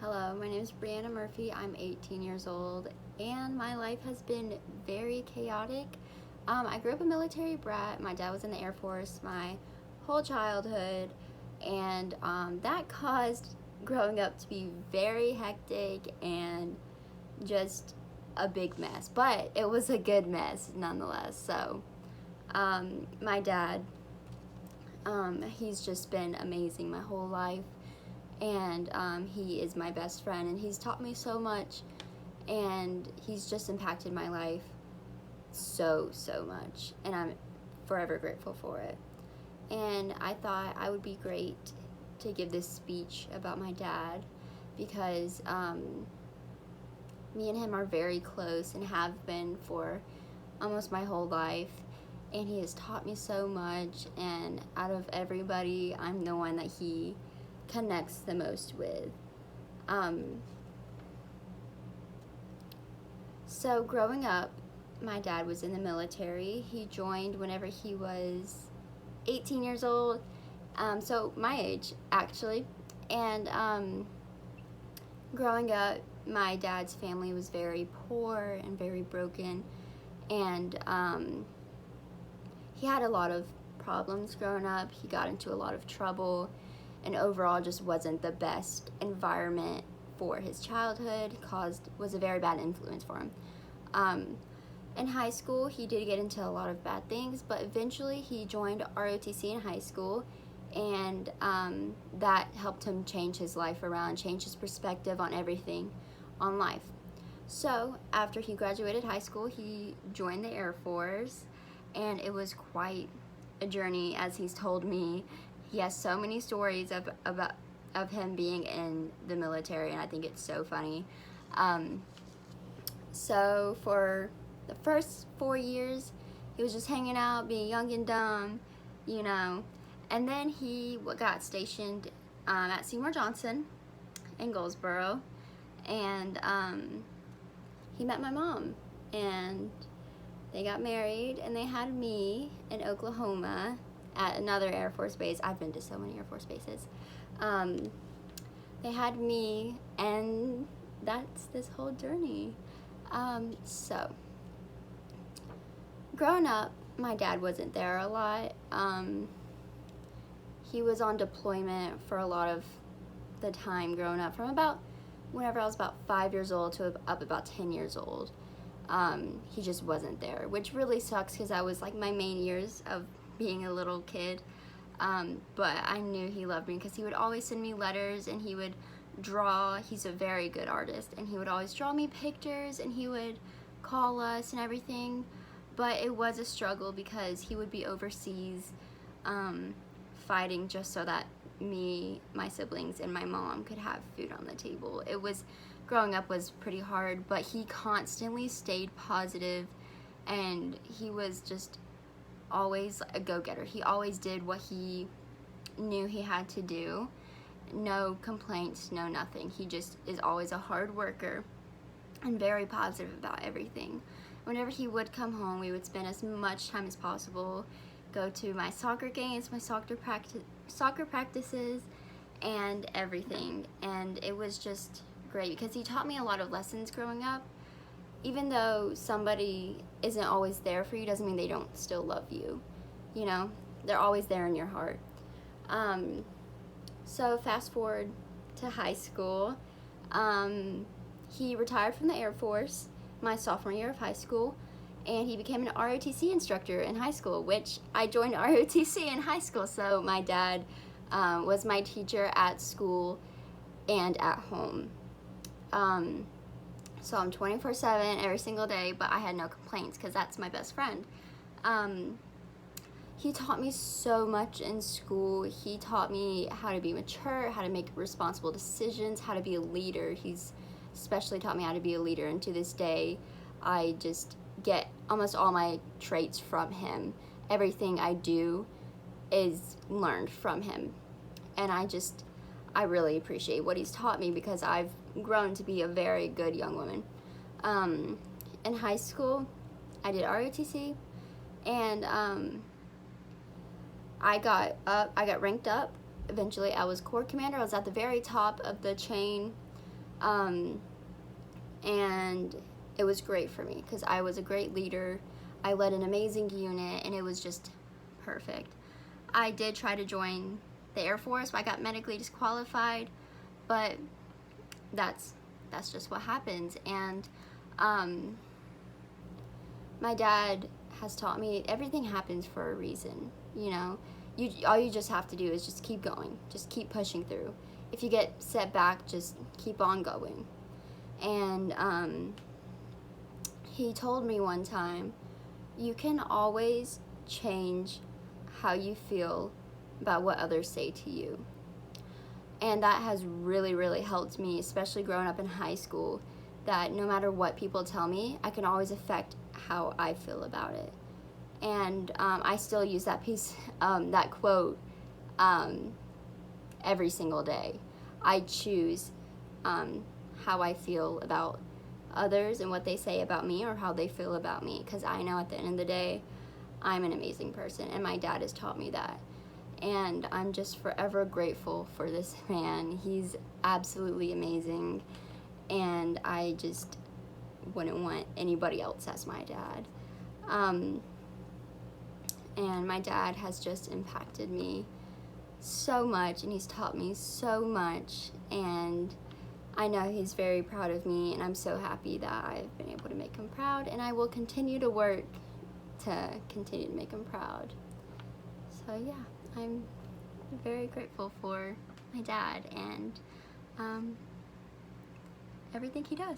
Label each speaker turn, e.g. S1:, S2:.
S1: Hello, my name is Brianna Murphy. I'm 18 years old, and my life has been very chaotic. I grew up a military brat. My dad was in the Air Force my whole childhood, and that caused growing up to be very hectic and just a big mess. But it was a good mess nonetheless. So, my dad, he's just been amazing my whole life, and he is my best friend, and he's taught me so much, and he's just impacted my life so much, and I'm forever grateful for it. And I thought I would be great to give this speech about my dad because me and him are very close and have been for almost my whole life, and he has taught me so much, and out of everybody, I'm the one that he connects the most with. So growing up, my dad was in the military. He joined whenever he was 18 years old, so my age actually. And growing up, my dad's family was very poor and very broken, and he had a lot of problems growing up. He got into a lot of trouble, and overall just wasn't the best environment for his childhood. Was a very bad influence for him. In high school, he did get into a lot of bad things, but eventually he joined ROTC in high school, and that helped him change his life around, change his perspective on everything on life. So after he graduated high school, he joined the Air Force, and it was quite a journey, as he's told me. He has so many stories of him being in the military, and I think it's so funny. So for the first 4 years, he was just hanging out, being young and dumb, and then he got stationed at Seymour Johnson in Goldsboro, and he met my mom, and they got married, and they had me in Oklahoma at another Air Force base. I've been to so many Air Force bases. They had me, and that's this whole journey. So, growing up, my dad wasn't there a lot. He was on deployment for a lot of the time growing up, from about whenever I was about 5 years old to up about 10 years old. He just wasn't there, which really sucks because that was like my main years of being a little kid. But I knew he loved me because he would always send me letters, and he would draw. He's a very good artist, and he would always draw me pictures, and he would call us and everything. But it was a struggle because he would be overseas fighting just so that me, my siblings, and my mom could have food on the table. Growing up was pretty hard, but he constantly stayed positive, and he was just always a go-getter. He always did what he knew he had to do. No complaints, no nothing. He just is always a hard worker and very positive about everything. Whenever he would come home, we would spend as much time as possible, go to my soccer games, my soccer practices, and everything. And it was just great because he taught me a lot of lessons growing up. Even though somebody isn't always there for you, doesn't mean they don't still love you. They're always there in your heart. So fast forward to high school. He retired from the Air Force my sophomore year of high school, and he became an ROTC instructor in high school, which I joined ROTC in high school. So my dad was my teacher at school and at home. So I'm 24/7 every single day, but I had no complaints because that's my best friend. He taught me so much in school. He taught me how to be mature, how to make responsible decisions, how to be a leader. He's especially taught me how to be a leader, and to this day, I just get almost all my traits from him. Everything I do is learned from him, and I really appreciate what he's taught me because I've grown to be a very good young woman. In high school, I did ROTC, and I got ranked up. Eventually, I was Corps Commander. I was at the very top of the chain And it was great for me because I was a great leader. I led an amazing unit, and it was just perfect. I did try to join the Air Force, but I got medically disqualified, but that's just what happens. And my dad has taught me everything happens for a reason. You know, all you just have to do is just keep going, just keep pushing through. If you get set back, just keep on going. And he told me one time, you can always change how you feel about what others say to you. And that has really, really helped me, especially growing up in high school, that no matter what people tell me, I can always affect how I feel about it. And I still use that that quote every single day. I choose how I feel about others and what they say about me, or how they feel about me, because I know at the end of the day, I'm an amazing person, and my dad has taught me that. And I'm just forever grateful for this man. He's absolutely amazing, and I just wouldn't want anybody else as my dad. And my dad has just impacted me so much, and he's taught me so much, and I know he's very proud of me, and I'm so happy that I've been able to make him proud, and I will continue to work to continue to make him proud. So yeah, I'm very grateful for my dad and everything he does.